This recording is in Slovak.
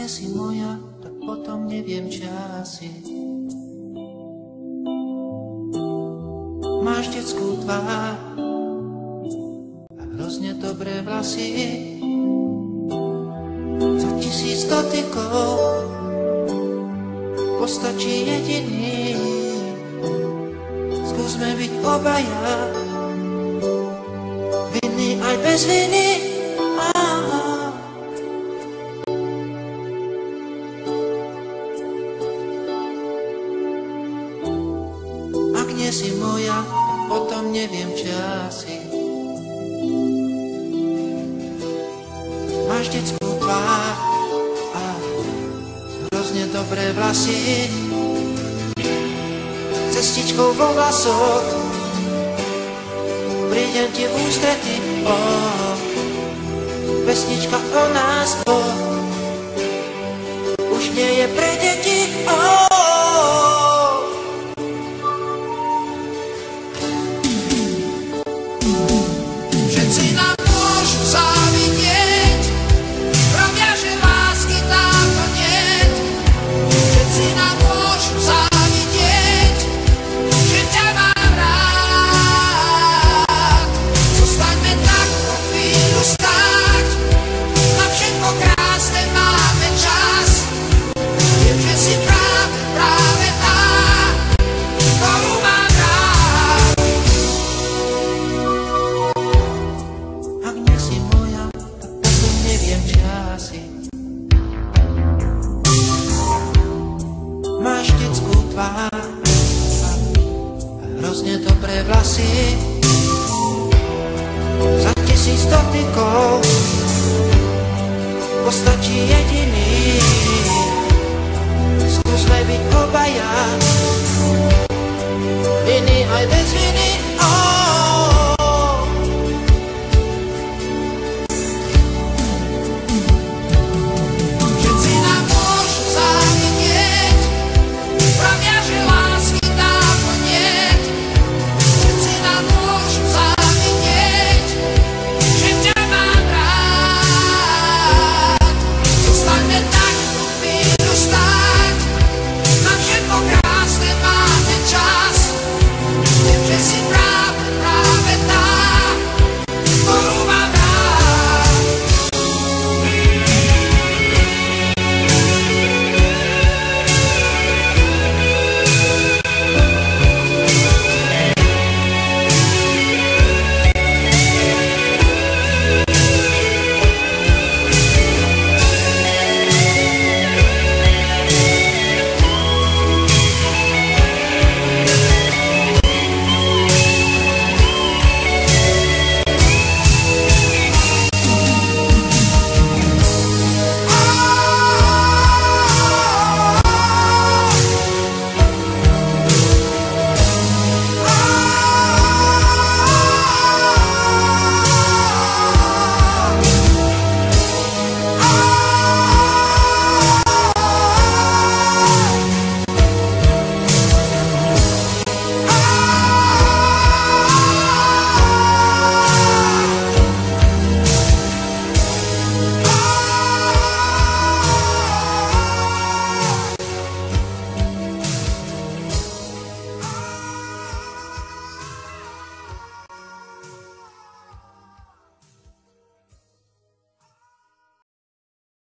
nie si moja, tak potom neviem, čo asi. Máš detskú tvár a hrozne dobré vlasy. Za 1000 dotykov postačí jediný. Skúsme byť obaja, vinný aj bez viny. Ak nie si moja, potom neviem, čo asi. Máš detskú tvár a hrozne dobré vlasy. Cestičkou vo vlasoch prídem ti v ústrety. Pesnička o nás už nie je pre deti. Všetci nám môžu závidieť, pravia, že lásky dávno niet. Všetci nám môžu závidieť, že ťa mám rád. Zostaňme tak po chvíľu stáť, na všetko krásne máme čas. Viem, že si práve tá, ktorú mám rád. Ak nie si moja, tak potom neviem, čo asi. Máš detskú tvár a hrozne dobré vlasy. Za 1000 dotykov postačí jediný. Skúsme byť obaja, vinný aj bez viny.